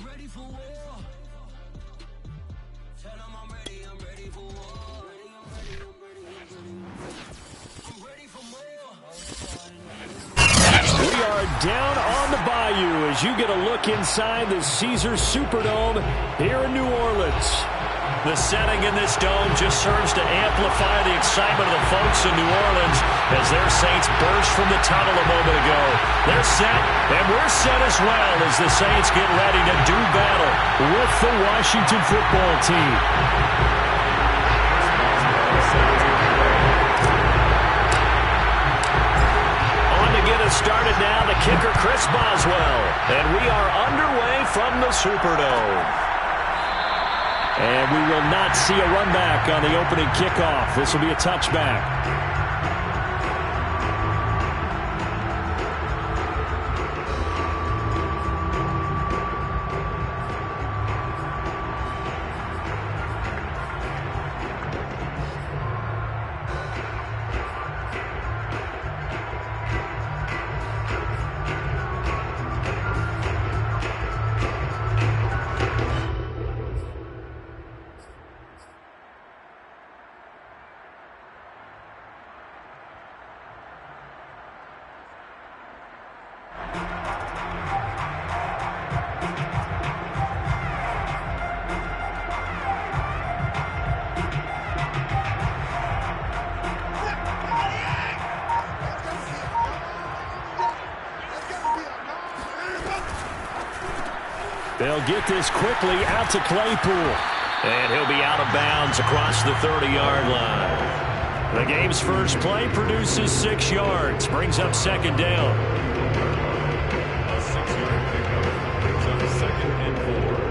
We are down on the bayou as you get a look inside the Caesars Superdome here in New Orleans. The setting in this dome just serves to amplify the excitement of the folks in New Orleans as their Saints burst from the tunnel a moment ago. They're set, and we're set as well as the Saints get ready to do battle with the Washington football team. Started now, the kicker, Chris Boswell. And we are underway from the Superdome. And we will not see a run back on the opening kickoff. This will be a touchback. They'll get this quickly out to Claypool. And he'll be out of bounds across the 30-yard line. The game's first play produces 6 yards. Brings up second down. A 6-yard pickup brings up second and 4.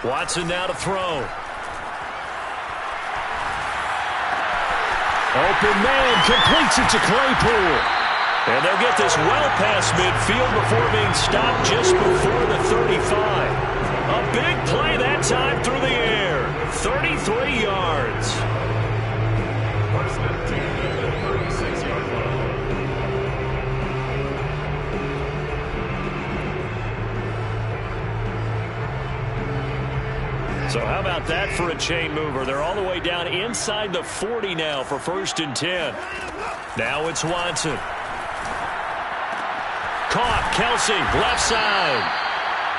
Watson now to throw. Open man, completes it to Claypool. And they'll get this well past midfield before being stopped just before the 35. A big play that time through the air. 33 yards. First and 10 at the 36-yard line. So how about that for a chain mover? They're all the way down inside the 40 now for first and 10. Now it's Watson. Caught, Kelsey, left side.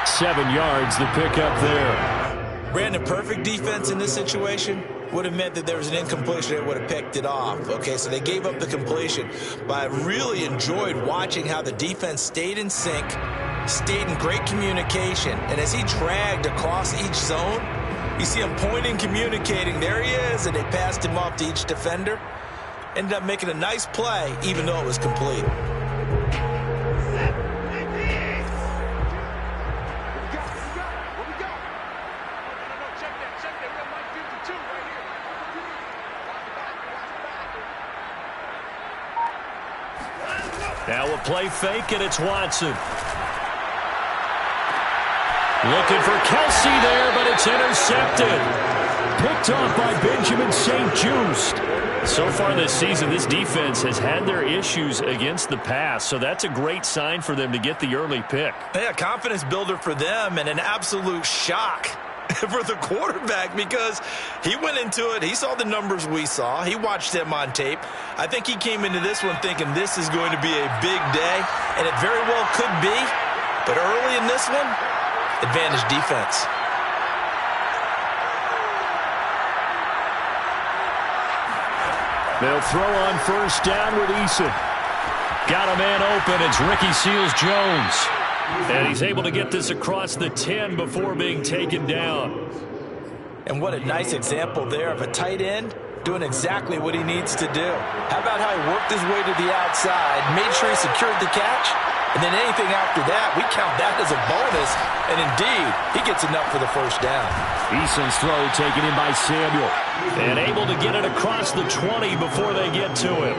7 yards, the pickup there. Brandon, perfect defense in this situation would have meant that there was an incompletion that would have picked it off. Okay, so they gave up the completion. But I really enjoyed watching how the defense stayed in sync, stayed in great communication. And as he dragged across each zone, you see him pointing, communicating. There he is, and they passed him off to each defender. Ended up making a nice play, even though it was complete. Now a play fake, and it's Watson. Looking for Kelsey there, but it's intercepted. Picked off by Benjamin St-Juste. So far this season, this defense has had their issues against the pass, so that's a great sign for them to get the early pick. Yeah, confidence builder for them and an absolute shock for the quarterback because he went into it. He saw the numbers we saw. He watched them on tape. I think he came into this one thinking this is going to be a big day, and it very well could be. But early in this one, advantage defense. They'll throw on first down with Eason. Got a man open. It's Ricky Seals-Jones. And he's able to get this across the 10 before being taken down. And what a nice example there of a tight end doing exactly what he needs to do. How about how he worked his way to the outside, made sure he secured the catch, and then anything after that, we count that as a bonus. And indeed, he gets enough for the first down. Eason's throw taken in by Samuel. And able to get it across the 20 before they get to him.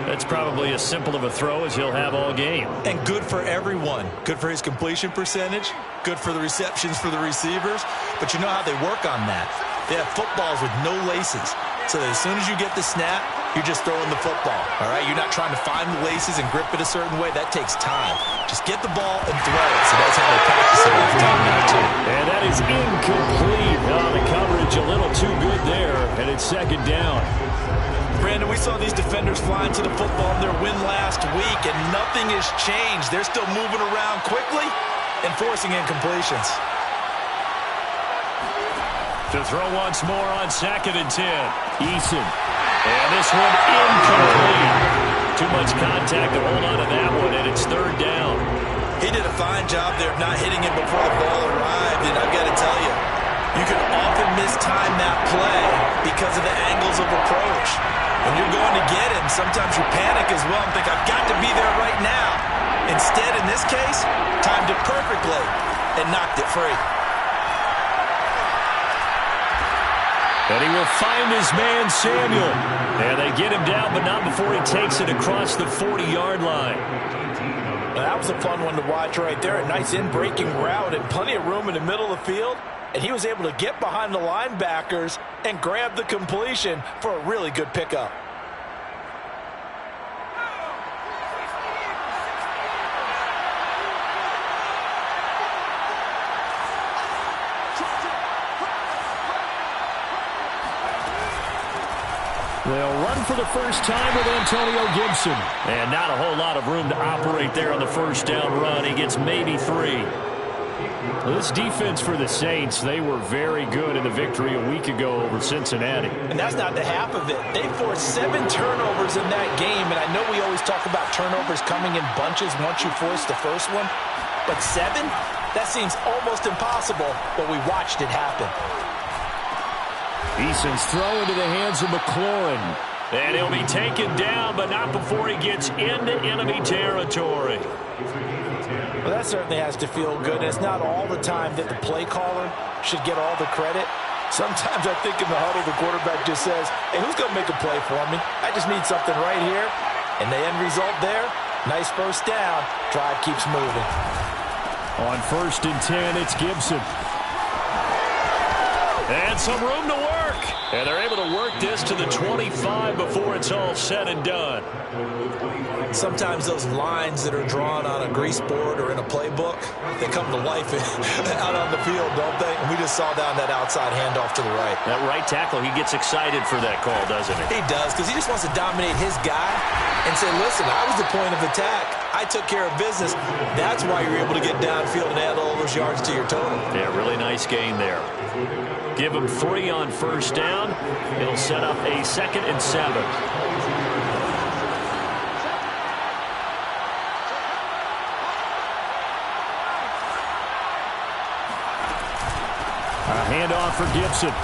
That's probably as simple of a throw as he'll have all game. And good for everyone. Good for his completion percentage. Good for the receptions for the receivers. But you know how they work on that. They have footballs with no laces. So that as soon as you get the snap, you're just throwing the football. All right? You're not trying to find the laces and grip it a certain way. That takes time. Just get the ball and throw it. So that's how they practice it all the time now, too. And that is incomplete. The coverage a little too good there, and it's second down. Brandon, we saw these defenders flying to the football in their win last week, and nothing has changed. They're still moving around quickly and forcing incompletions. To throw once more on 2nd and 10. Eason. And this one incomplete. Too much contact to hold on to that one, and it's 3rd down. He did a fine job there of not hitting him before the ball arrived, and I've got to tell you, you can often mistime that play because of the angles of approach. When you're going to get him, sometimes you panic as well and think, I've got to be there right now. Instead, in this case, timed it perfectly and knocked it free. And he will find his man, Samuel. And they get him down, but not before he takes it across the 40-yard line. Well, that was a fun one to watch right there. A nice in-breaking route and plenty of room in the middle of the field. And he was able to get behind the linebackers and grab the completion for a really good pickup. They'll run for the first time with Antonio Gibson. And not a whole lot of room to operate there on the first down run. He gets maybe 3. Well, this defense for the Saints, they were very good in the victory a week ago over Cincinnati. And that's not the half of it. They forced 7 turnovers in that game, and I know we always talk about turnovers coming in bunches once you force the first one. But 7? That seems almost impossible, but we watched it happen. Eason's throw into the hands of McLaurin. And he'll be taken down, but not before he gets into enemy territory. Well, that certainly has to feel good. It's not all the time that the play caller should get all the credit. Sometimes I think in the huddle, the quarterback just says, hey, who's going to make a play for me? I just need something right here. And the end result there, nice first down. Drive keeps moving. On 1st and 10, it's Gibson. And some room to work. And they're able to work this to the 25 before it's all said and done. Sometimes those lines that are drawn on a grease board or in a playbook, they come to life out on the field, don't they? And we just saw down that outside handoff to the right. That right tackle, he gets excited for that call, doesn't he? He does, because he just wants to dominate his guy and say, listen, I was the point of attack. I took care of business. That's why you're able to get downfield and add all those yards to your total. Yeah, really nice gain there. Give him 3 on first down. It'll set up a 2nd and 7. A handoff for Gibson.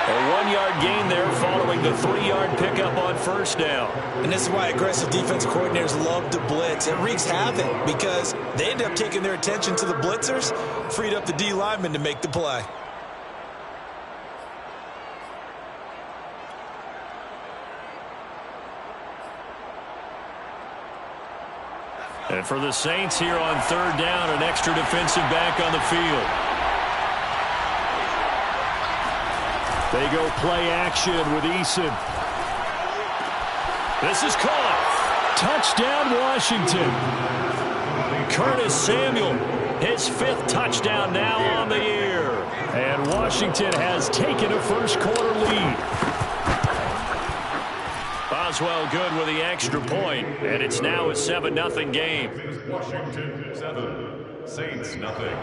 A 1-yard gain there following the 3-yard pickup on first down. And this is why aggressive defense coordinators love to blitz. It wreaks havoc because they end up taking their attention to the blitzers, freed up the D lineman to make the play. And for the Saints here on 3rd down, an extra defensive back on the field. They go play action with Eason. This is caught. Touchdown, Washington. Curtis Samuel, his 5th touchdown now on the year. And Washington has taken a first-quarter lead. Boswell good with the extra point, and it's now a 7-0 game. Washington 7, Saints nothing.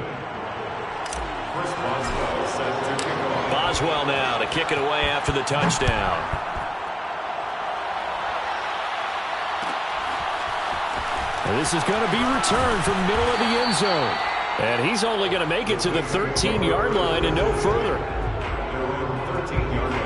First Boswell set to kick off. Boswell now to kick it away after the touchdown. And this is going to be returned from middle of the end zone. And he's only going to make it to the 13-yard line and no further. 13-yard line.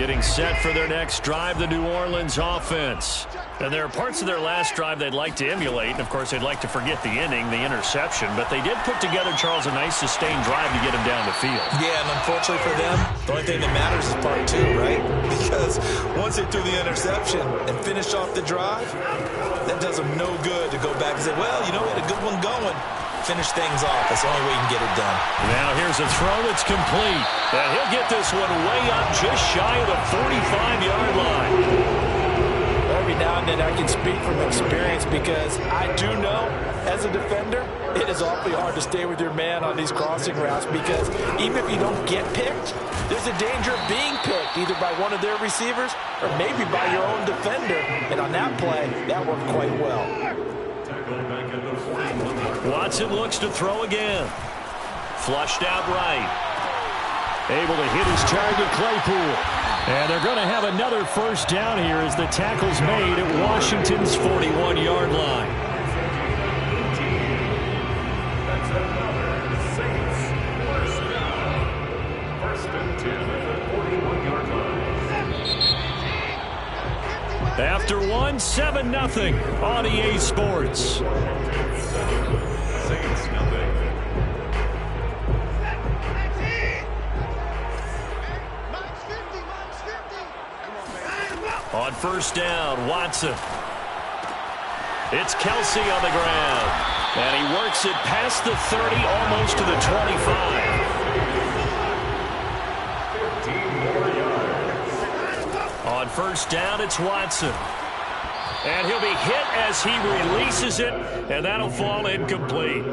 Getting set for their next drive, the New Orleans offense. And there are parts of their last drive they'd like to emulate. And, of course, they'd like to forget the inning, the interception. But they did put together, Charles, a nice sustained drive to get him down the field. Yeah, and unfortunately for them, the only thing that matters is part two, right? Because once they threw the interception and finished off the drive, that does them no good to go back and say, well, you know, we had a good one going. Finish things off. That's the only way you can get it done. Now here's a throw that's complete. And he'll get this one way up just shy of the 45-yard line. Every now and then I can speak from experience because I do know, as a defender, it is awfully hard to stay with your man on these crossing routes because even if you don't get picked, there's a danger of being picked either by one of their receivers or maybe by your own defender. And on that play, that worked quite well. Watson looks to throw again. Flushed out right. Able to hit his target, Claypool. And they're going to have another first down here as the tackle's made at Washington's 41-yard line. That's another Saints first down. First and 10 at the 41-yard line. After 7-0 on EA Sports. Saints nothing. On first down, Watson. It's Kelsey on the ground. And he works it past the 30, almost to the 25. 15 more yards. On first down, it's Watson. And he'll be hit as he releases it, and that'll fall incomplete.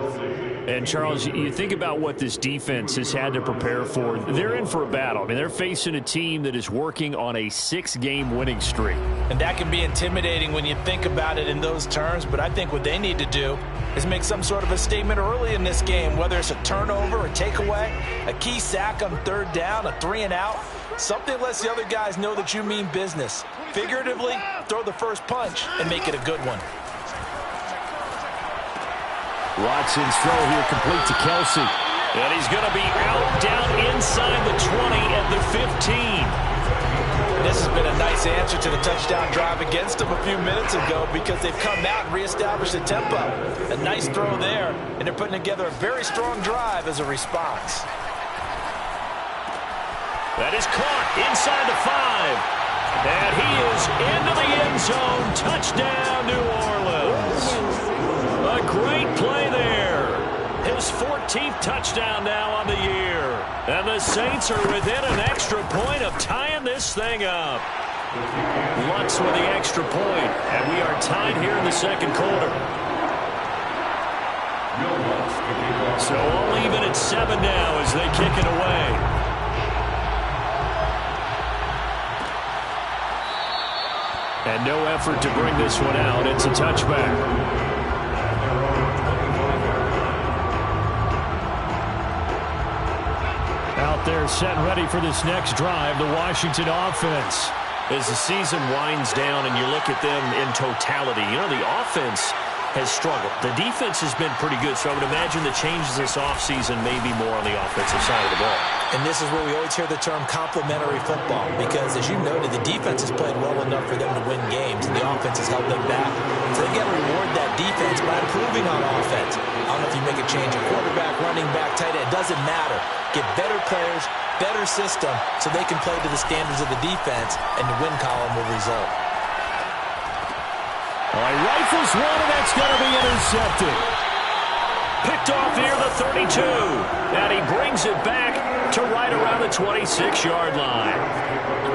And, Charles, you think about what this defense has had to prepare for. They're in for a battle. I mean, they're facing a team that is working on a 6-game winning streak. And that can be intimidating when you think about it in those terms, but I think what they need to do is make some sort of a statement early in this game, whether it's a turnover, a takeaway, a key sack on third down, a 3-and-out, something lets the other guys know that you mean business. Figuratively, throw the first punch and make it a good one. Watson's throw here complete to Kelsey. And he's going to be out down inside the 20 at the 15. This has been a nice answer to the touchdown drive against them a few minutes ago because they've come out and reestablished the tempo. A nice throw there, and they're putting together a very strong drive as a response. That is caught inside the 5. And he is into the end zone. Touchdown, New Orleans. A great play there. His 14th touchdown now on the year. And the Saints are within an extra point of tying this thing up. Lutz with the extra point. And we are tied here in the second quarter. So all even at 7 now as they kick it away. And no effort to bring this one out. It's a touchback. Out there set ready for this next drive, the Washington offense. As the season winds down and you look at them in totality, you know, the offense has struggled. The defense has been pretty good, so I would imagine the changes this offseason may be more on the offensive side of the ball. And this is where we always hear the term complementary football because, as you noted, the defense has played well enough for them to win games, and the offense has held them back. So they've got to reward that defense by improving on offense. I don't know if you make a change at quarterback, running back, tight end. It doesn't matter. Get better players, better system, so they can play to the standards of the defense, and the win column will result. All right, rifles one, and that's going to be intercepted. Picked off near the 32, and he brings it back to right around the 26-yard line.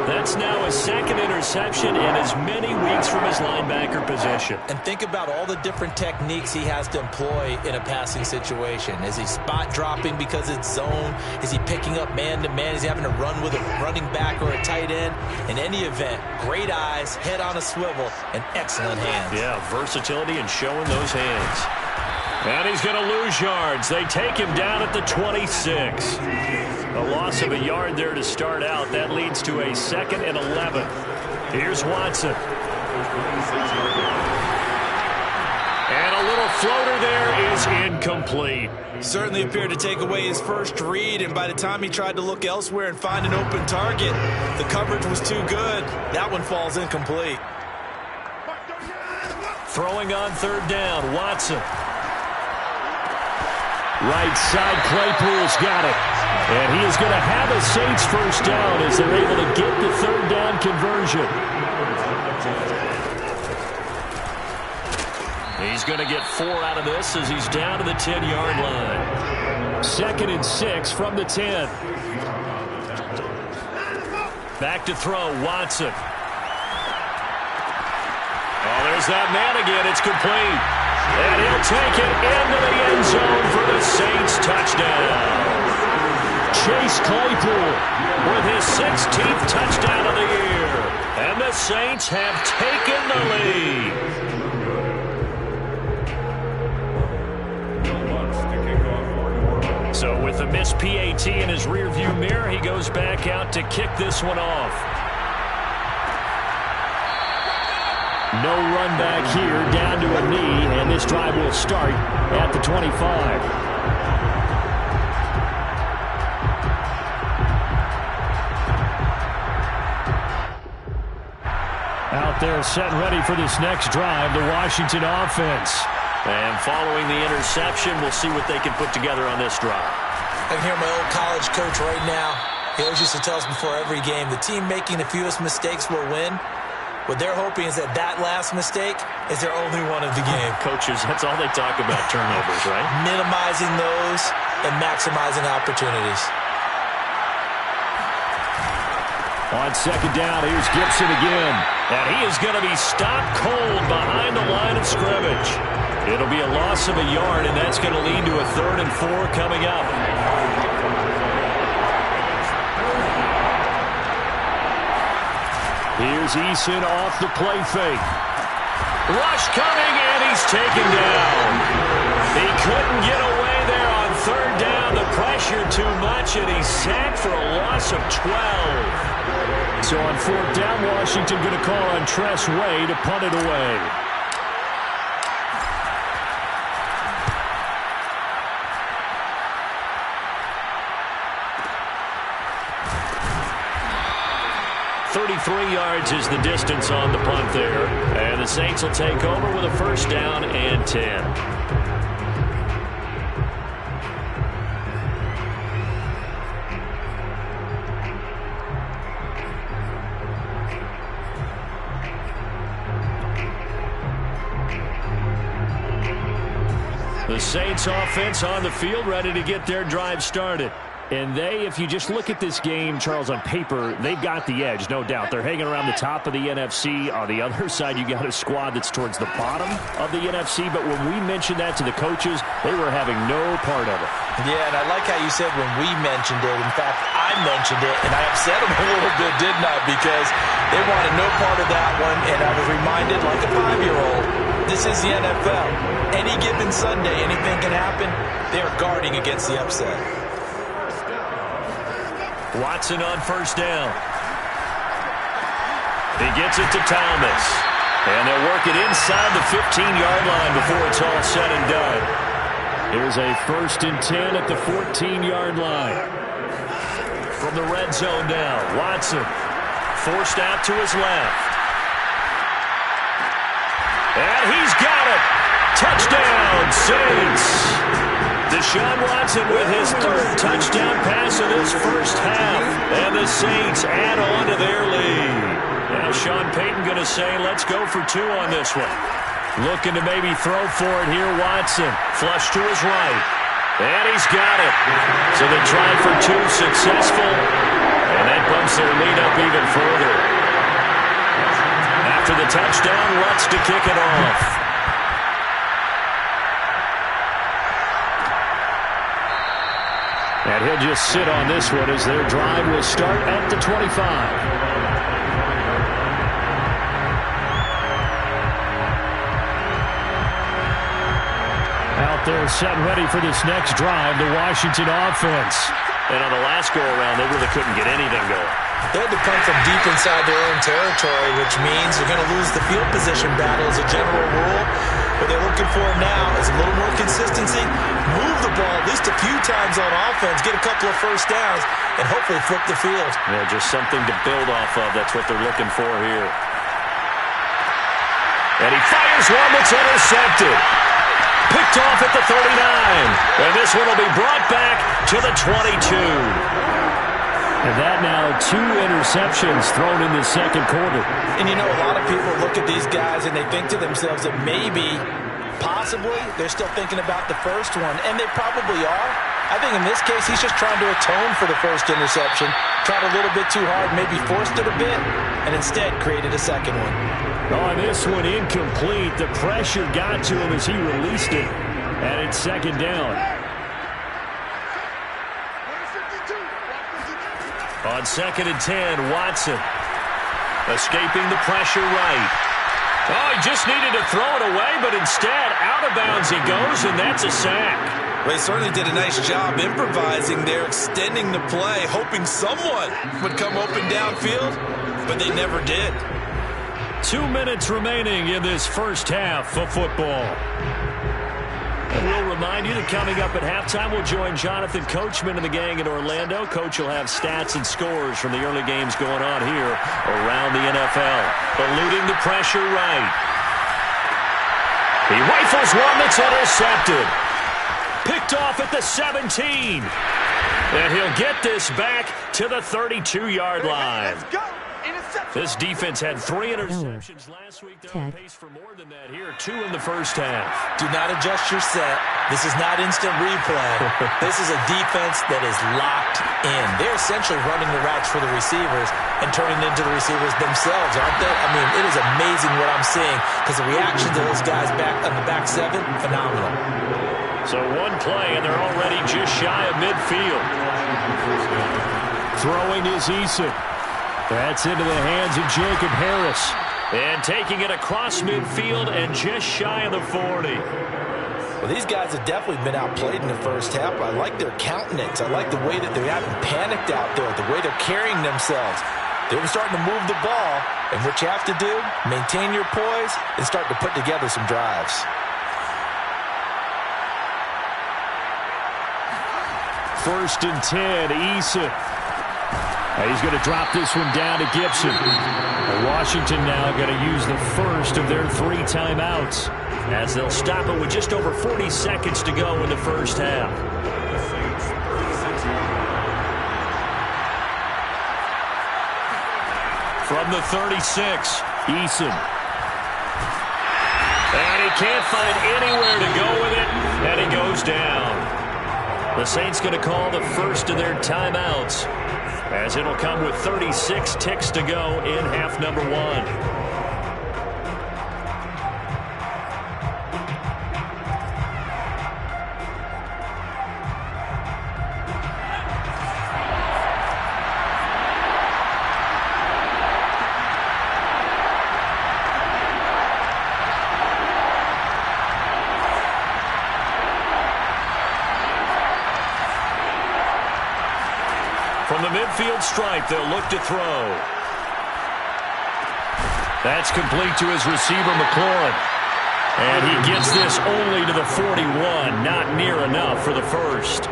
That's now his second interception in as many weeks from his linebacker position. And think about all the different techniques he has to employ in a passing situation. Is he spot dropping because it's zone? Is he picking up man-to-man? Is he having to run with a running back or a tight end? In any event, great eyes, head on a swivel, and excellent hands. Yeah, versatility and showing those hands. And he's going to lose yards. They take him down at the 26. A loss of a yard there to start out. That leads to a 2nd and 11. Here's Watson. And a a little floater there is incomplete. Certainly appeared to take away his first read, and by the time he tried to look elsewhere and find an open target, the coverage was too good. That one falls incomplete. Throwing on third down, Watson. Right side, Claypool's got it. And he is going to have a Saints first down as they're able to get the third down conversion. He's going to get 4 out of this as he's down to the 10-yard line. 2nd and 6 from the 10. Back to throw, Watson. Oh, there's that man again. It's complete. And he'll take it into the end zone for the Saints touchdown. Chase Claypool with his 16th touchdown of the year. And the Saints have taken the lead. So with a missed PAT in his rearview mirror, he goes back out to kick this one off. No run back here, down to a knee, and this drive will start at the 25. Out there set and ready for this next drive, the Washington offense. And following the interception, we'll see what they can put together on this drive. I can hear my old college coach right now. He always used to tell us before every game, the team making the fewest mistakes will win. What they're hoping is that last mistake is their only one of the game. Coaches, that's all they talk about, turnovers, right? Minimizing those and maximizing opportunities. On second down, here's Gibson again. And he is going to be stopped cold behind the line of scrimmage. It'll be a loss of a yard, and that's going to lead to a 3rd and 4 coming up. Here's Eason off the play fake. Rush coming, and he's taken down. He couldn't get away there on 3rd down. The pressure too much, and he's sacked for a loss of 12. So on 4th down, Washington going to call on Tress Way to punt it away. Yards is the distance on the punt there. And the Saints will take over with a 1st down and 10. The Saints offense on the field, ready to get their drive started. And they, if you just look at this game, Charles, on paper, they've got the edge, no doubt. They're hanging around the top of the NFC. On the other side, you got a squad that's towards the bottom of the NFC. But when we mentioned that to the coaches, they were having no part of it. Yeah, and I like how you said when we mentioned it. In fact, I mentioned it, and I upset them a little bit, didn't I? Because they wanted no part of that one, and I was reminded, like a 5-year-old, this is the NFL. Any given Sunday, anything can happen. They are guarding against the upset. Watson on 1st down. He gets it to Thomas. And they'll work it inside the 15-yard line before it's all said and done. Here's a 1st and 10 at the 14-yard line. From the red zone now, Watson forced out to his left. And he's got it. Touchdown, Saints. Deshaun Watson with his 3rd touchdown pass of this first half. And the Saints add on to their lead. Now Sean Payton going to say, let's go for 2 on this one. Looking to maybe throw for it here, Watson. Flush to his right. And he's got it. So the try for 2 successful. And that bumps their lead up even further. After the touchdown, Lutz to kick it off. And he'll just sit on this one as their drive will start at the 25. Out there set and ready for this next drive, the Washington offense. And on the last go-around, they really couldn't get anything going. They had to come from deep inside their own territory, which means they're going to lose the field position battle as a general rule. What they're looking for now is a little more consistency, move the ball at least a few times on offense, get a couple of first downs, and hopefully flip the field. Yeah, just something to build off of. That's what they're looking for here. And he fires one that's intercepted. Picked off at the 39. And this one will be brought back to the 22. And that now 2 interceptions thrown in the second quarter. And you know, a lot of people look at these guys and they think to themselves that maybe, possibly, they're still thinking about the first one. And they probably are. I think in this case, he's just trying to atone for the first interception. Tried a little bit too hard, maybe forced it a bit, and instead created a second one. Oh, and this one incomplete. The pressure got to him as he released it. And it's second down. On 2nd and 10, Watson escaping the pressure right. Oh, he just needed to throw it away, but instead, out of bounds he goes, and that's a sack. Well, they certainly did a nice job improvising there, extending the play, hoping someone would come open downfield, but they never did. 2 minutes remaining in this first half of football. And we'll remind you that coming up at halftime, we'll join Jonathan Coachman and the gang in Orlando. Coach will have stats and scores from the early games going on here around the NFL. Eluding the pressure right. He rifles one that's intercepted. Picked off at the 17. And he'll get this back to the 32-yard line. Let's go. This defense had 3 interceptions last week. They're on pace for more than that here. 2 in the first half. Do not adjust your set. This is not instant replay. This is a defense that is locked in. They're essentially running the routes for the receivers and turning it into the receivers themselves, aren't they? I mean, it is amazing what I'm seeing because the reaction to those guys back on the back 7, phenomenal. So one play, and they're already just shy of midfield. Throwing is Eason. That's into the hands of Jacob Harris. And taking it across midfield and just shy of the 40. Well, these guys have definitely been outplayed in the first half. I like their countenance. I like the way that they haven't panicked out there, the way they're carrying themselves. They're starting to move the ball, and what you have to do, maintain your poise and start to put together some drives. First and 10, Eason. He's going to drop this one down to Gibson. Washington now going to use the first of their 3 timeouts as they'll stop it with just over 40 seconds to go in the first half. From the 36, Eason. And he can't find anywhere to go with it, and he goes down. The Saints going to call the first of their timeouts, as it'll come with 36 ticks to go in half number 1. From the midfield stripe, they'll look to throw. That's complete to his receiver, McLaurin. And he gets this only to the 41. Not near enough for the first.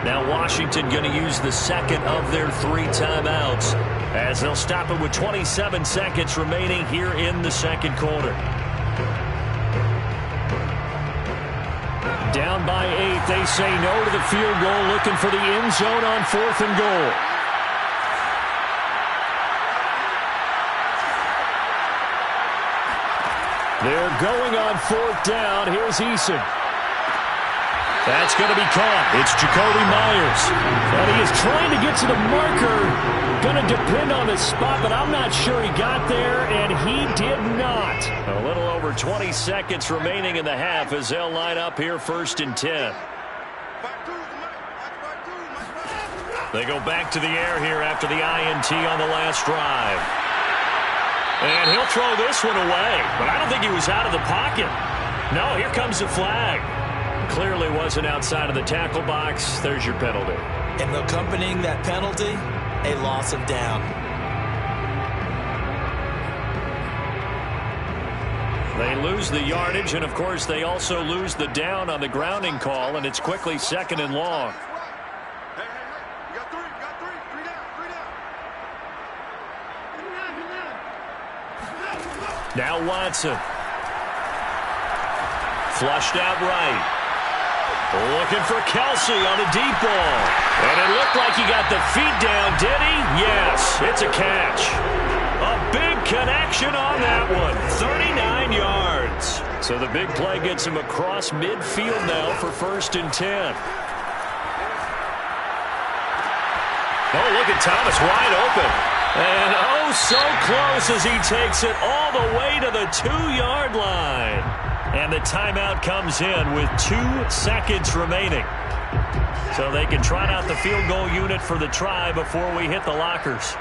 Now Washington going to use the second of their 3 timeouts, as they'll stop it with 27 seconds remaining here in the second quarter. Down by 8, they say no to the field goal, looking for the end zone on 4th and goal. They're going on 4th down. Here's Eason. That's going to be caught. It's Jacoby Myers. And he is trying to get to the marker. Going to depend on the spot, but I'm not sure he got there, and he did not. A little over 20 seconds remaining in the half as they'll line up here 1st and 10. They go back to the air here after the INT on the last drive. And he'll throw this one away, but I don't think he was out of the pocket. No, here comes the flag. Clearly wasn't outside of the tackle box. There's your penalty. And accompanying that penalty, a loss of down. They lose the yardage, and of course they also lose the down on the grounding call, and it's quickly 2nd and long. You got three down. Now Watson. Flushed out right. Looking for Kelsey on a deep ball. And it looked like he got the feet down, did he? Yes, it's a catch. A big connection on that one. 39 yards. So the big play gets him across midfield now for 1st and 10. Oh, look at Thomas wide open. And oh, so close as he takes it all the way to the 2-yard line. And the timeout comes in with 2 seconds remaining. So they can trot out the field goal unit for the try before we hit the lockers.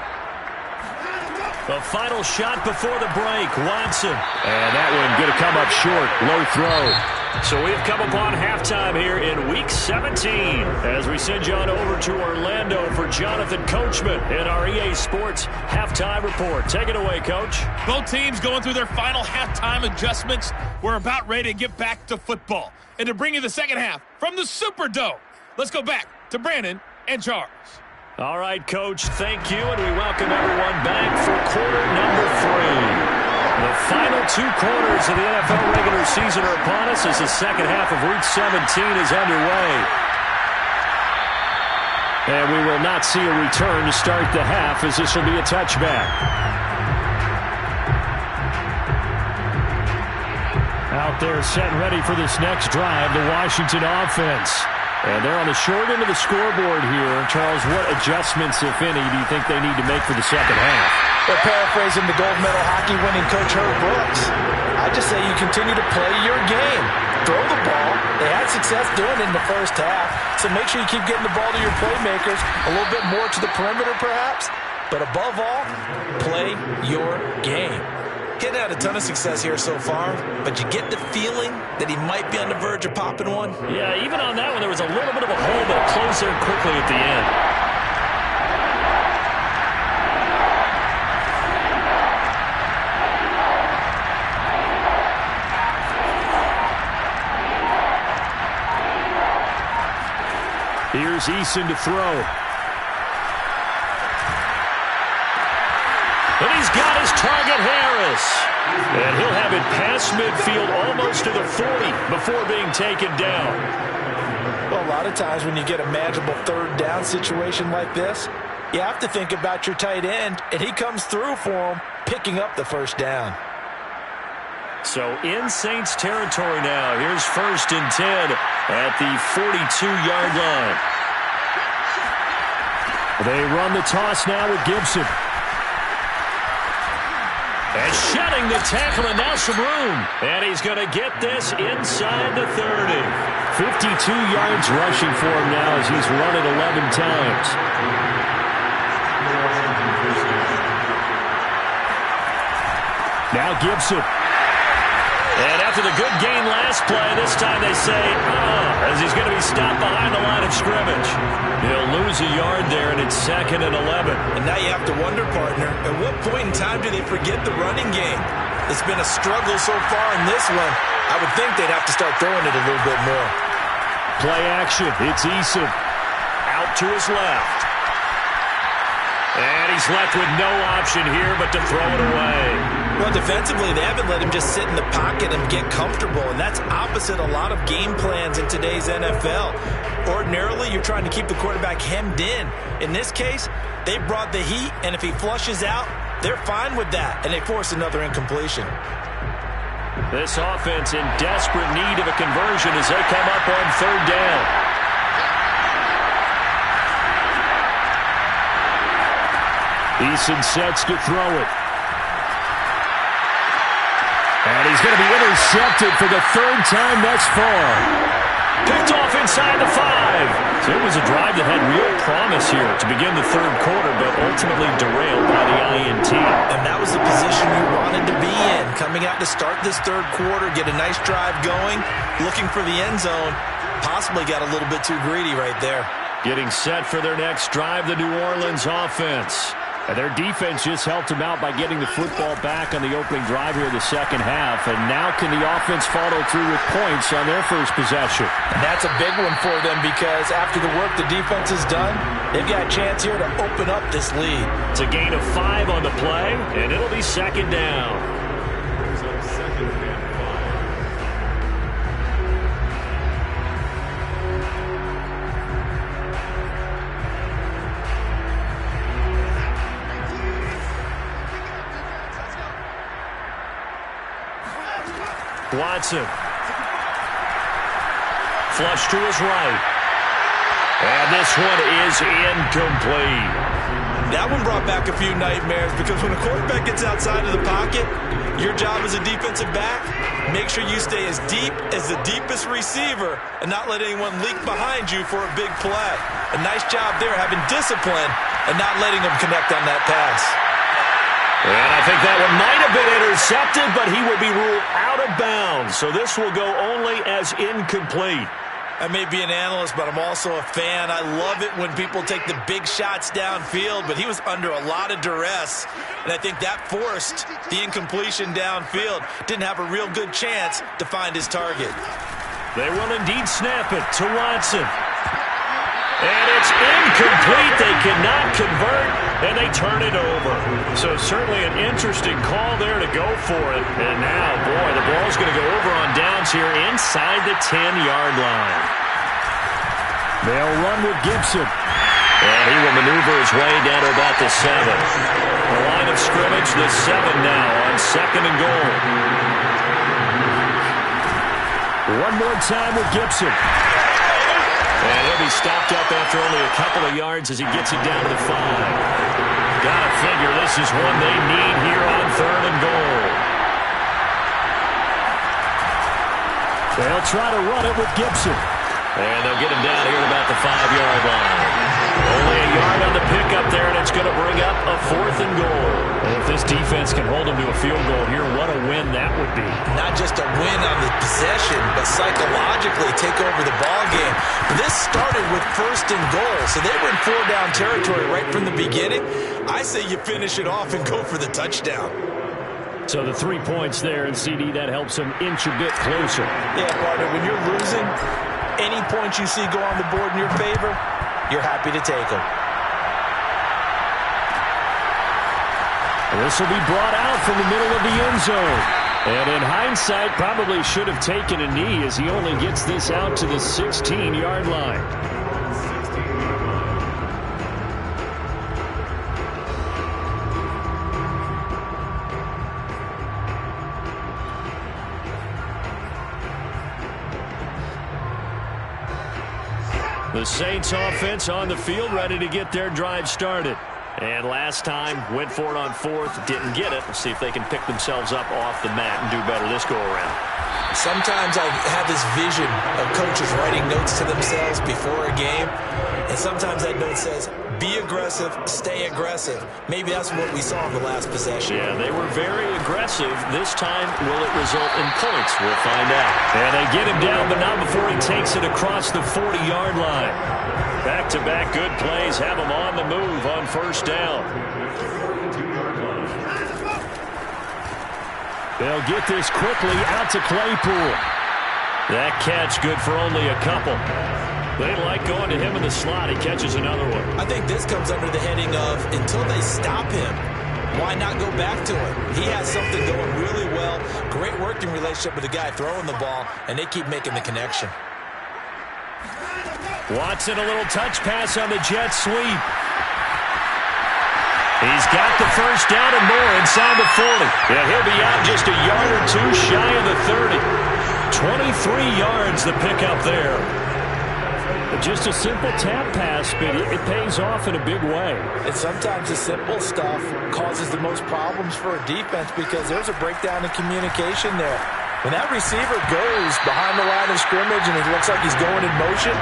The final shot before the break, Watson. And that one going to come up short, low throw. So we've come upon halftime here in Week 17 as we send you on over to Orlando for Jonathan Coachman in our EA Sports Halftime Report. Take it away, Coach. Both teams going through their final halftime adjustments. We're about ready to get back to football. And to bring you the second half from the Superdome, let's go back to Brandon and Charles. All right, Coach, thank you, and we welcome everyone back for quarter number 3. The final 2 quarters of the NFL regular season are upon us as the second half of Week 17 is underway. And we will not see a return to start the half as this will be a touchback. Out there set and ready for this next drive, the Washington offense. And they're on the short end of the scoreboard here. Charles, what adjustments, if any, do you think they need to make for the second half? They're paraphrasing the gold medal hockey winning coach Herb Brooks. I just say you continue to play your game. Throw the ball. They had success doing it in the first half, so make sure you keep getting the ball to your playmakers, a little bit more to the perimeter perhaps, but above all, play your game. Getting had a ton of success here so far, but you get the feeling that he might be on the verge of popping one. Yeah, even on that one, there was a little bit of a hole, but it closed there quickly at the end. Here's Eason to throw. And he's got his target, Harris. And he'll have it past midfield almost to the 40 before being taken down. Well, a lot of times when you get a manageable third down situation like this, you have to think about your tight end, and he comes through for him, picking up the first down. So in Saints territory now. Here's 1st and 10 at the 42-yard line. They run the toss now with Gibson. And shedding the tackle, and now some room. And he's going to get this inside the 30. 52 yards rushing for him now as he's run it 11 times. Now Gibson. And after the good gain last play, this time they say, as he's going to be stopped behind the line of scrimmage. He'll lose a yard there, and it's 2nd and 11. And now you have to wonder, partner, at what point in time do they forget the running game? It's been a struggle so far in this one. I would think they'd have to start throwing it a little bit more. Play action. It's Eason. Out to his left. And he's left with no option here but to throw it away. Well, defensively, they haven't let him just sit in the pocket and get comfortable, and that's opposite a lot of game plans in today's NFL. Ordinarily, you're trying to keep the quarterback hemmed in. In this case, they brought the heat, and if he flushes out, they're fine with that, and they force another incompletion. This offense in desperate need of a conversion as they come up on 3rd down. Eason sets to throw it. And he's going to be intercepted for the 3rd time thus far. Picked off inside the 5. So it was a drive that had real promise here to begin the 3rd quarter, but ultimately derailed by the INT. And that was the position you wanted to be in. Coming out to start this 3rd quarter, get a nice drive going, looking for the end zone. Possibly got a little bit too greedy right there. Getting set for their next drive, the New Orleans offense. And their defense just helped them out by getting the football back on the opening drive here in the second half. And now can the offense follow through with points on their first possession? And that's a big one for them because after the work the defense has done, they've got a chance here to open up this lead. It's a gain of 5 on the play, and it'll be second down. Brings up second and 5. Watson. Flush to his right. And this one is incomplete. That one brought back a few nightmares because when a quarterback gets outside of the pocket, your job as a defensive back, make sure you stay as deep as the deepest receiver and not let anyone leak behind you for a big play. A nice job there having discipline and not letting them connect on that pass. And I think that one might have been intercepted, but he will be ruled out of bounds. So this will go only as incomplete. I may be an analyst, but I'm also a fan. I love it when people take the big shots downfield, but he was under a lot of duress, and I think that forced the incompletion downfield. Didn't have a real good chance to find his target. They will indeed snap it to Watson. And it's incomplete. They cannot convert, and they turn it over. So certainly an interesting call there to go for it. And now, boy, the ball's going to go over on downs here inside the 10-yard line. They'll run with Gibson. And he will maneuver his way down to about the 7. The line of scrimmage, the 7 now on second and goal. One more time with Gibson. And he'll be stopped up after only a couple of yards as he gets it down to the 5. Gotta figure this is one they need here on third and goal. They'll try to run it with Gibson. And they'll get him down here at about the 5-yard line. Only a yard on the pickup there, and it's going to bring up a 4th and goal. And if this defense can hold them to a field goal here, what a win that would be. Not just a win on the possession, but psychologically take over the ball game. This started with 1st and goal, so they were in 4-down territory right from the beginning. I say you finish it off and go for the touchdown. So the 3 points there, and CD, that helps them inch a bit closer. Yeah, partner, when you're losing, any points you see go on the board in your favor, you're happy to take them. This will be brought out from the middle of the end zone. And in hindsight, probably should have taken a knee as he only gets this out to the 16-yard line. The Saints offense on the field, ready to get their drive started. And last time, went for it on 4th, didn't get it. Let's see if they can pick themselves up off the mat and do better this go-around. Sometimes I have this vision of coaches writing notes to themselves before a game, and sometimes that note says, be aggressive, stay aggressive. Maybe that's what we saw in the last possession. Yeah, they were very aggressive. This time, will it result in points? We'll find out. And they get him down, but not before he takes it across the 40-yard line. Back-to-back good plays have him on the move on 1st down. They'll get this quickly out to Claypool. That catch good for only a couple. They like going to him in the slot. He catches another one. I think this comes under the heading of until they stop him, why not go back to him? He has something going really well. Great working relationship with the guy throwing the ball, and they keep making the connection. Watson, a little touch pass on the jet sweep. He's got the 1st down and more inside the 40. Yeah, he'll be out just a yard or 2 shy of the 30. 23 yards the pickup there. Just a simple tap pass, but it pays off in a big way. And sometimes the simple stuff causes the most problems for a defense because there's a breakdown in communication there. When that receiver goes behind the line of scrimmage and it looks like he's going in motion,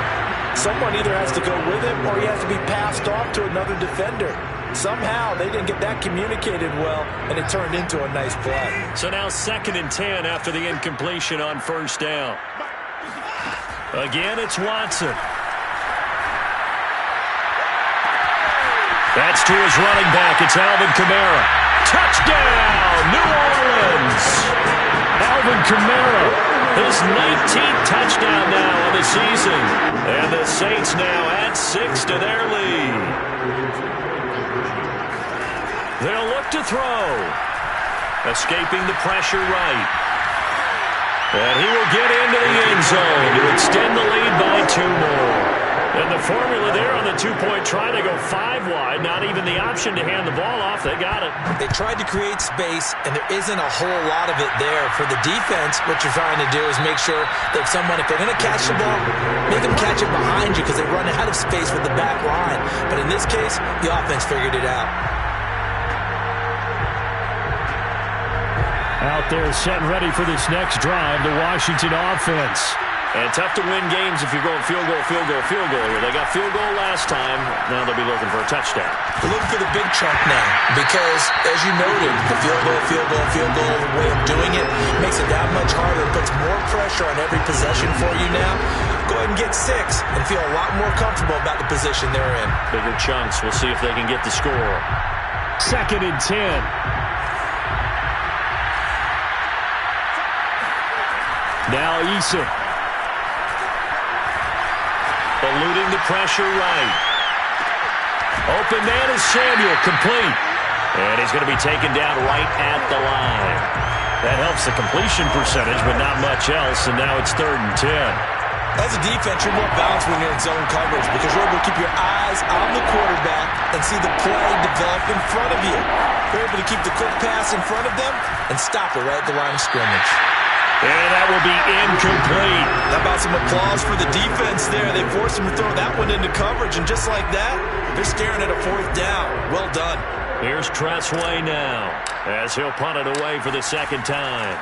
someone either has to go with him or he has to be passed off to another defender. Somehow they didn't get that communicated well, and it turned into a nice play. So now 2nd and 10 after the incompletion on 1st down. Again, it's Watson. That's to his running back. It's Alvin Kamara. Touchdown, New Orleans. Alvin Kamara, his 19th touchdown now of the season. And the Saints now add 6 to their lead. They'll look to throw. Escaping the pressure right. And he will get into the end zone to extend the lead by 2 more. And the formula there on the 2-point try to go 5 wide. Not even the option to hand the ball off. They got it. They tried to create space, and there isn't a whole lot of it there. For the defense, what you're trying to do is make sure that someone, if they're going to catch the ball, make them catch it behind you because they run out of space with the back line. But in this case, the offense figured it out. Out there set and ready for this next drive, the Washington offense. And tough to win games if you're going field goal here. They got field goal last time. Now they'll be looking for a touchdown. They're looking for the big chunk now because, as you noted, the field goal way of doing it makes it that much harder. It puts more pressure on every possession for you now. Go ahead and get 6 and feel a lot more comfortable about the position they're in. Bigger chunks. We'll see if they can get the score. 2nd and 10. Now Eason. Eluding the pressure right. Open man is Samuel, complete. And he's going to be taken down right at the line. That helps the completion percentage, but not much else, and now it's 3rd and 10. As a defense, you're more balanced when you're in zone coverage because you're able to keep your eyes on the quarterback and see the play develop in front of you. You're able to keep the quick pass in front of them and stop it right at the line of scrimmage. And that will be incomplete. How about some applause for the defense there? They forced him to throw that one into coverage, and just like that, they're staring at a 4th down. Well done. Here's Tressway now as he'll punt it away for the 2nd time.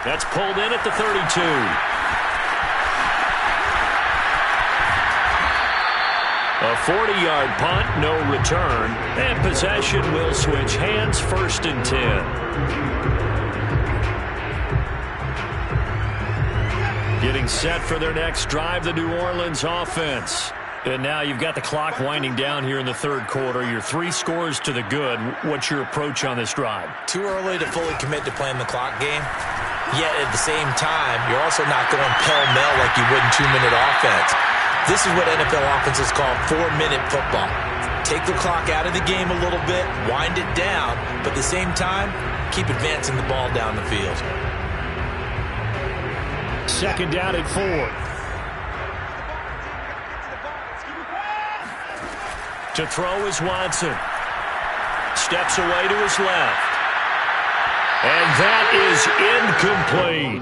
That's pulled in at the 32. A 40-yard punt, no return, and possession will switch hands, 1st and 10. Getting set for their next drive, the New Orleans offense. And now you've got the clock winding down here in the 3rd quarter. Your 3 scores to the good. What's your approach on this drive? Too early to fully commit to playing the clock game. Yet at the same time, you're also not going pell-mell like you would in 2-minute offense. This is what NFL offenses call 4-minute football. Take the clock out of the game a little bit, wind it down, but at the same time, keep advancing the ball down the field. 2nd down and 4. To throw is Watson. Steps away to his left. And that is incomplete.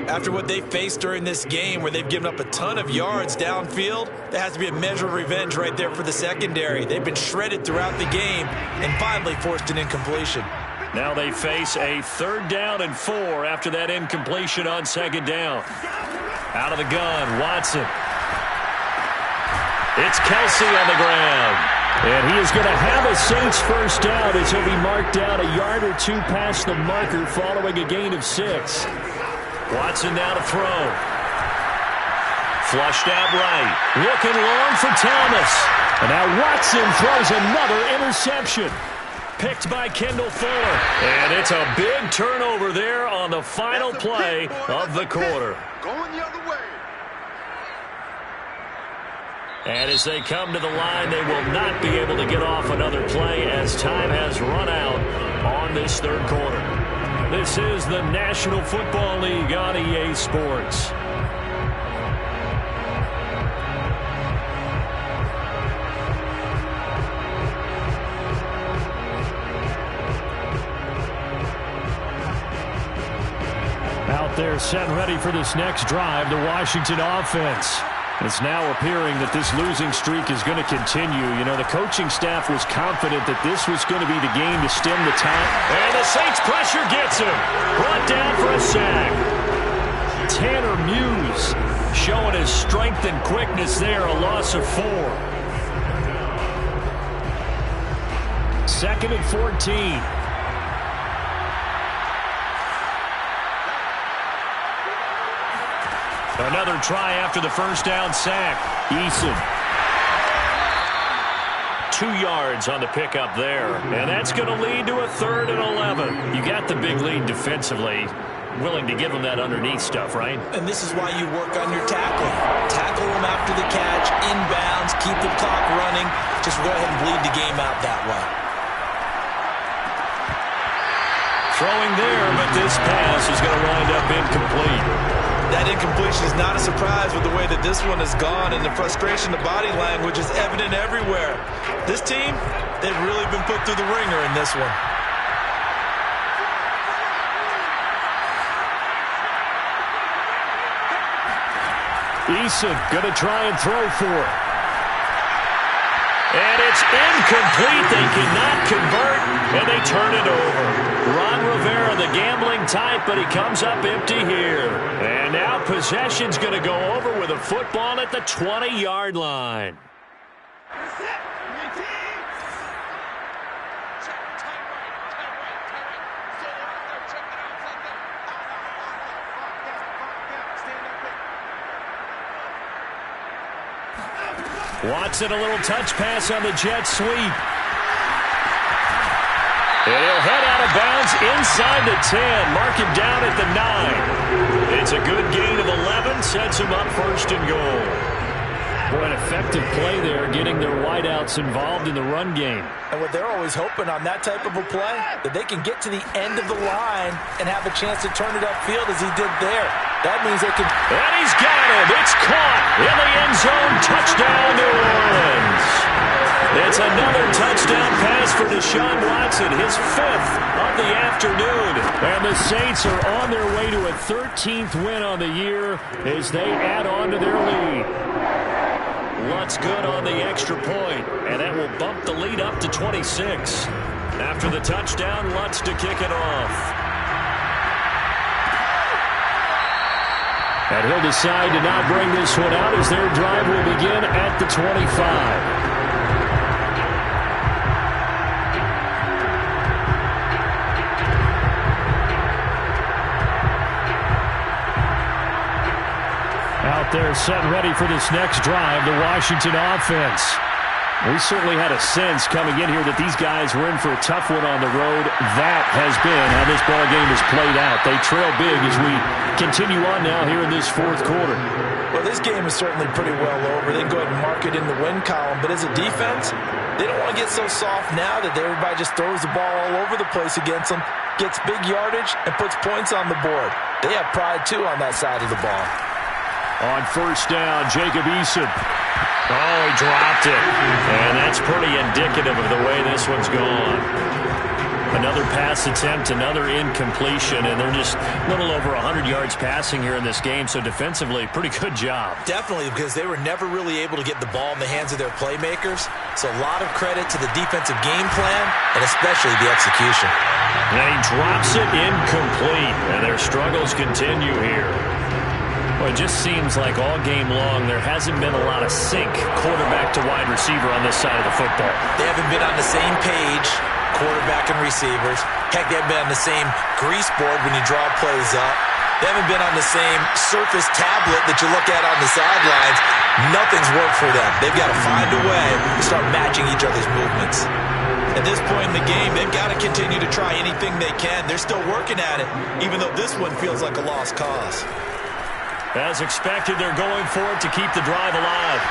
After what they faced during this game where they've given up a ton of yards downfield, there has to be a measure of revenge right there for the secondary. They've been shredded throughout the game and finally forced an incompletion. Now they face a 3rd down and 4 after that incompletion on 2nd down. Out of the gun, Watson. It's Kelsey on the ground. And he is going to have a Saints 1st down as he'll be marked down a yard or 2 past the marker following a gain of 6. Watson now to throw. Flushed out right. Looking long for Thomas. And now Watson throws another interception. Picked by Kendall Fuller. And it's a big turnover there on the final play of the quarter. Going the other way. And as they come to the line, they will not be able to get off another play as time has run out on this 3rd quarter. This is the National Football League on EA Sports. Out there set and ready for this next drive, the Washington offense. It's now appearing that this losing streak is going to continue. You know, the coaching staff was confident that this was going to be the game to stem the tide. And the Saints pressure gets him. Brought down for a sack. Tanner Muse showing his strength and quickness there, a loss of 4. 2nd and 14. Another try after the first down sack. Eason. 2 yards on the pickup there. And that's going to lead to a 3rd and 11. You got the big lead defensively. Willing to give them that underneath stuff, right? And this is why you work on your tackling. Tackle them after the catch, inbounds, keep the clock running. Just go ahead and bleed the game out that way. Throwing there, but this pass is going to wind up incomplete. That incompletion is not a surprise with the way that this one has gone, and the frustration, the body language is evident everywhere. This team, they've really been put through the ringer in this one. Eason going to try and throw for it. And it's incomplete. They cannot convert, and they turn it over. Ron Rivera, the gambling type, but he comes up empty here. And now possession's going to go over with a football at the 20-yard line. Watson, a little touch pass on the jet sweep. And he'll head out of bounds inside the 10. Mark him down at the 9. It's a good gain of 11. Sets him up 1st and goal. Boy, an effective play there, getting their wideouts involved in the run game. And what they're always hoping on that type of a play, that they can get to the end of the line and have a chance to turn it upfield as he did there. That means they can... And he's got him. It's caught in the end zone. Touchdown, New Orleans. It's another touchdown pass for Deshaun Watson, his 5th of the afternoon. And the Saints are on their way to a 13th win on the year as they add on to their lead. Lutz good on the extra point, and that will bump the lead up to 26. After the touchdown, Lutz to kick it off. And he'll decide to not bring this one out as their drive will begin at the 25. Out there set and ready for this next drive, the Washington offense. We certainly had a sense coming in here that these guys were in for a tough one on the road. That has been how this ball game has played out. They trail big as we continue on now here in this 4th quarter. Well, this game is certainly pretty well over. They can go ahead and mark it in the win column. But as a defense, they don't want to get so soft now that everybody just throws the ball all over the place against them, gets big yardage, and puts points on the board. They have pride, too, on that side of the ball. On 1st down, Jacob Eason. Oh, he dropped it. And that's pretty indicative of the way this one's gone. Another pass attempt, another incompletion, and they're just a little over 100 yards passing here in this game, so defensively, pretty good job. Definitely, because they were never really able to get the ball in the hands of their playmakers. So a lot of credit to the defensive game plan, and especially the execution. And he drops it incomplete, and their struggles continue here. Well, it just seems like all game long there hasn't been a lot of sync quarterback to wide receiver on this side of the football. They haven't been on the same page, quarterback and receivers. Heck, they haven't been on the same grease board when you draw plays up. They haven't been on the same surface tablet that you look at on the sidelines. Nothing's worked for them. They've got to find a way to start matching each other's movements. At this point in the game, they've got to continue to try anything they can. They're still working at it, even though this one feels like a lost cause. As expected, they're going for it to keep the drive alive.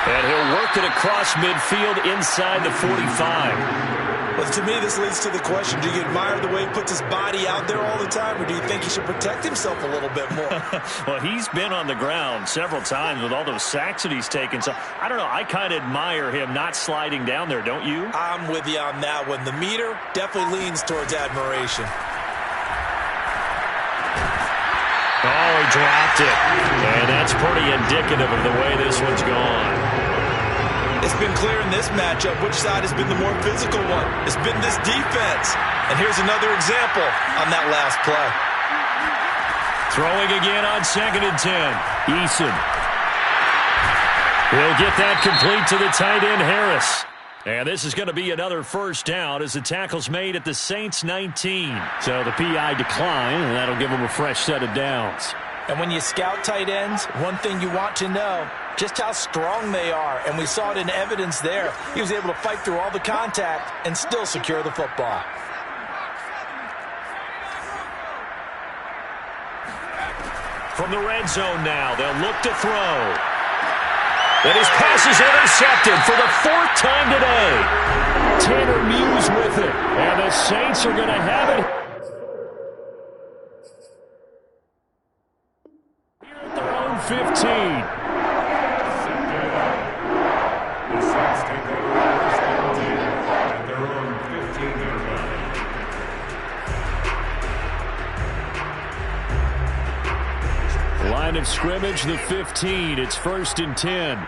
And he'll work it across midfield inside the 45. Well, to me, this leads to the question, do you admire the way he puts his body out there all the time, or do you think he should protect himself a little bit more? Well, he's been on the ground several times with all those sacks that he's taken. So, I don't know, I kind of admire him not sliding down there, don't you? I'm with you on that one. The meter definitely leans towards admiration. Oh, he dropped it. And that's pretty indicative of the way this one's gone. It's been clear in this matchup which side has been the more physical one. It's been this defense. And here's another example on that last play. Throwing again on 2nd and 10. Eason. He'll get that complete to the tight end, Harris. And this is going to be another first down as the tackle's made at the Saints 19. So the PI decline, and that'll give them a fresh set of downs. And when you scout tight ends, one thing you want to know, just how strong they are. And we saw it in evidence there. He was able to fight through all the contact and still secure the football. From the red zone now, they'll look to throw. And his pass is intercepted for the 4th time today. Tanner Muse with it. And the Saints are going to have it here at their own 15. The Saints take over first and 10 at their own 15-yard line. Line of scrimmage, the 15. It's 1st and 10.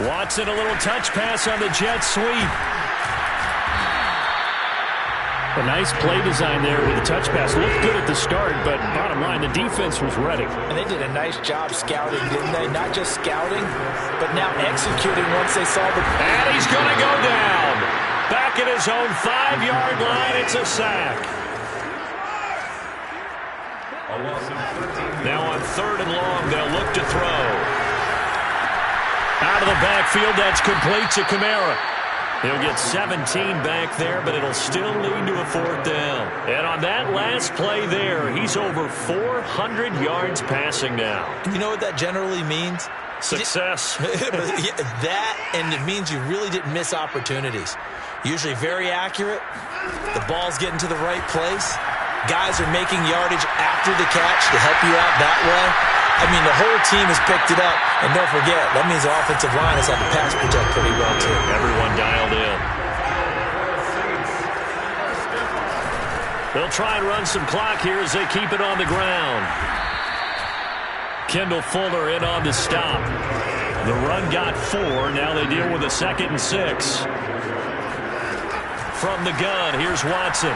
Watson, a little touch pass on the jet sweep. A nice play design there with the touch pass. Looked good at the start, but bottom line, the defense was ready. And they did a nice job scouting, didn't they? Not just scouting, but now executing once they saw the... And he's going to go down. Back at his own 5-yard line, it's a sack. Now on 3rd and long, they'll look to throw. Out of the backfield, that's complete to Kamara. He'll get 17 back there, but it'll still lead to a 4th down. And on that last play there, he's over 400 yards passing now. You know what that generally means? Success. That, and it means you really didn't miss opportunities. Usually very accurate. The ball's getting to the right place. Guys are making yardage after the catch to help you out that way. I mean, the whole team has picked it up. And don't forget, that means the offensive line has had to pass protect pretty well, too. Everyone dialed in. They'll try and run some clock here as they keep it on the ground. Kendall Fuller in on the stop. The run got 4. Now they deal with a 2nd and 6. From the gun, here's Watson.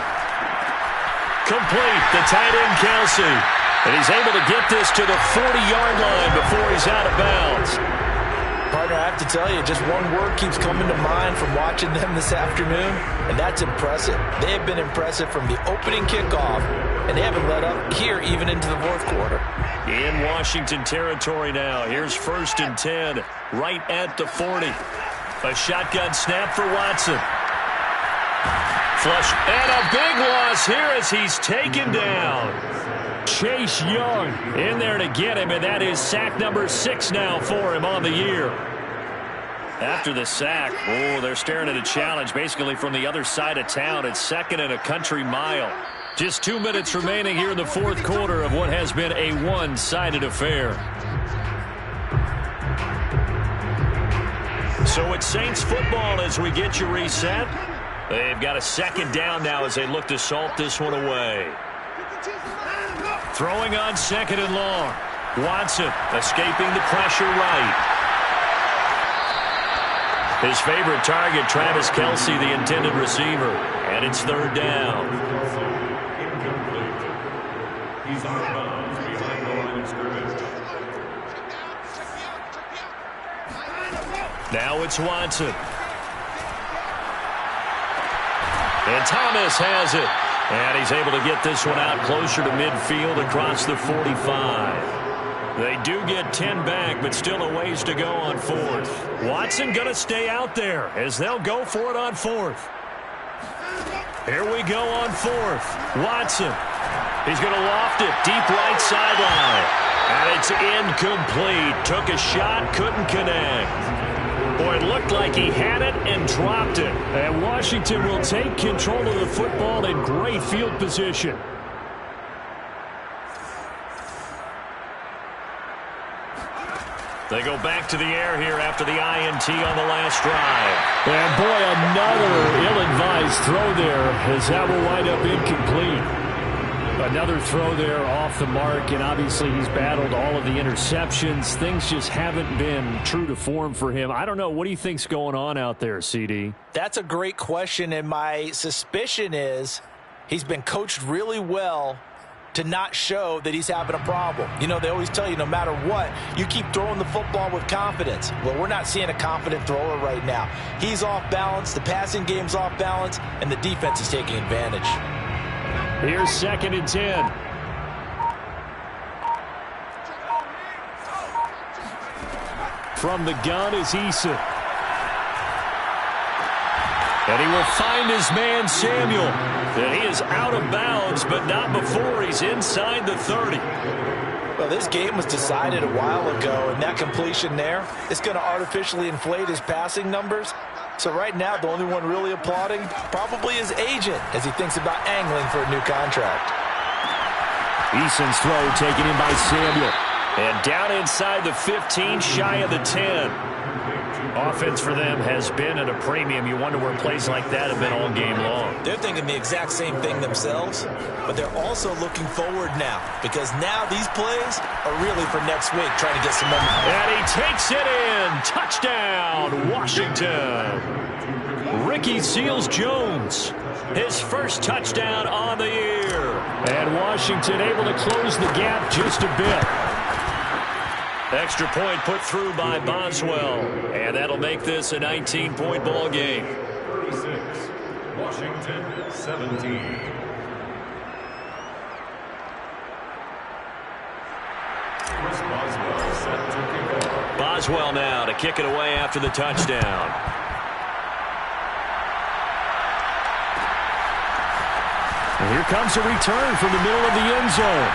Complete, the tight end Kelsey. And he's able to get this to the 40-yard line before he's out of bounds. Partner, I have to tell you, just one word keeps coming to mind from watching them this afternoon, and that's impressive. They have been impressive from the opening kickoff, and they haven't let up here even into the 4th quarter. In Washington territory now. Here's 1st and 10, right at the 40. A shotgun snap for Watson. Flush, and a big loss here as he's taken down. Chase Young in there to get him, and that is sack number 6 now for him on the year. After the sack, they're staring at a challenge basically from the other side of town. It's 2nd and a country mile. Just 2 minutes remaining here in the 4th quarter of what has been a one-sided affair. So it's Saints football as we get you reset. They've got a 2nd down now as they look to salt this one away. Throwing on 2nd and long. Watson escaping the pressure right. His favorite target, Travis Kelce, the intended receiver. And it's 3rd down. Incomplete. He's out of bounds behind the line of scrimmage. Now it's Watson. And Thomas has it. And he's able to get this one out closer to midfield across the 45. They do get 10 back, but still a ways to go on 4th. Watson going to stay out there as they'll go for it on 4th. Here we go on 4th. Watson. He's going to loft it deep right sideline. And it's incomplete. Took a shot, couldn't connect. Boy, it looked like he had it and dropped it. And Washington will take control of the football in great field position. They go back to the air here after the INT on the last drive. And boy, another ill-advised throw there as that will wind up incomplete. Another throw there off the mark, and obviously he's battled all of the interceptions. Things just haven't been true to form for him. I don't know. What do you think's going on out there, CD? That's a great question, and my suspicion is he's been coached really well to not show that he's having a problem. You know, they always tell you no matter what, you keep throwing the football with confidence. Well, we're not seeing a confident thrower right now. He's off balance, the passing game's off balance, and the defense is taking advantage. Here's 2nd and 10. From the gun is Eason. And he will find his man, Samuel. And he is out of bounds, but not before he's inside the 30. Well, this game was decided a while ago, and that completion there is going to artificially inflate his passing numbers. So right now, the only one really applauding probably his agent as he thinks about angling for a new contract. Eason's throw taken in by Samuel. And down inside the 15, shy of the 10. Offense for them has been at a premium. You wonder where plays like that have been all game long. They're thinking the exact same thing themselves, but they're also looking forward now because now these plays are really for next week, trying to get some momentum. And he takes it in. Touchdown, Washington. Ricky Seals-Jones, his first touchdown on the year. And Washington able to close the gap just a bit. Extra point put through by Boswell. And that'll make this a 19-point ball game. 36, Washington 17. Chris Boswell set to kick off. Boswell now to kick it away after the touchdown. And here comes a return from the middle of the end zone.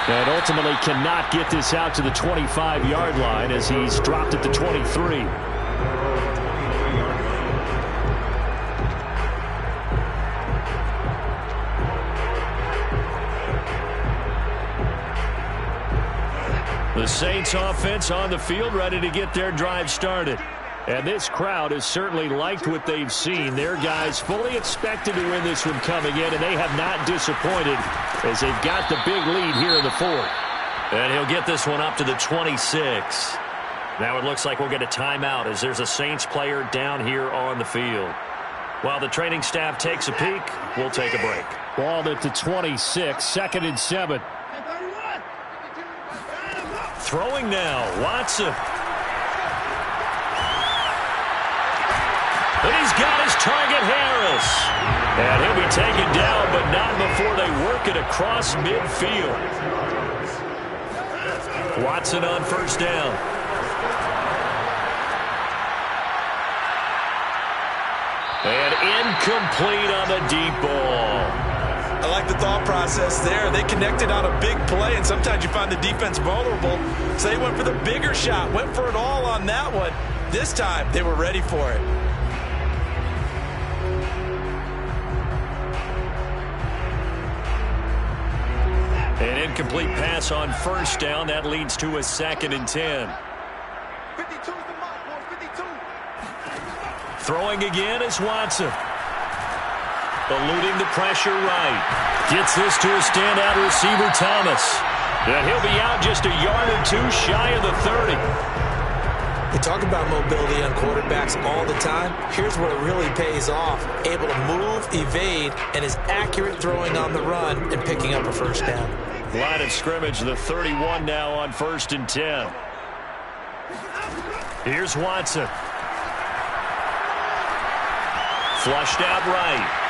And ultimately cannot get this out to the 25-yard line as he's dropped at the 23. The Saints offense on the field, ready to get their drive started. And this crowd has certainly liked what they've seen. Their guys fully expected to win this one coming in, and they have not disappointed as they've got the big lead here in the 4th. And he'll get this one up to the 26. Now it looks like we'll get a timeout as there's a Saints player down here on the field. While the training staff takes a peek, we'll take a break. Ball at the 26, 2nd and 7. Throwing now, Watson. And he's got his target, Harris. And he'll be taken down, but not before they work it across midfield. Watson on first down. And incomplete on the deep ball. I like the thought process there. They connected on a big play, and sometimes you find the defense vulnerable. So they went for the bigger shot, went for it all on that one. This time, they were ready for it. An incomplete pass on first down. That leads to a 2nd and 10. 52's the mark, 52. Throwing again is Watson. Eluding the pressure right. Gets this to a standout receiver, Thomas. And he'll be out just a yard or two shy of the 30. We talk about mobility on quarterbacks all the time. Here's where it really pays off. Able to move, evade, and is accurate throwing on the run and picking up a first down. Line of scrimmage, the 31 now on 1st and 10. Here's Watson. Flushed out right.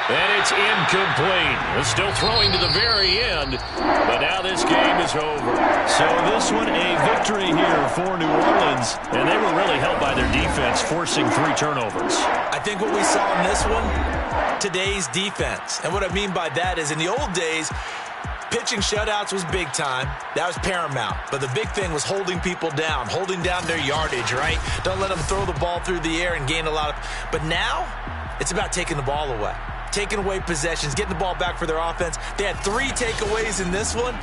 And it's incomplete. Still throwing to the very end, but now this game is over. So this one a victory here for New Orleans, and they were really helped by their defense, forcing 3 turnovers. I think what we saw in this one, today's defense. And what I mean by that is in the old days, pitching shutouts was big time. That was paramount. But the big thing was holding people down, holding down their yardage, right? Don't let them throw the ball through the air and gain a lot of... But now, it's about taking the ball away. Taking away possessions, getting the ball back for their offense. They had 3 takeaways in this one.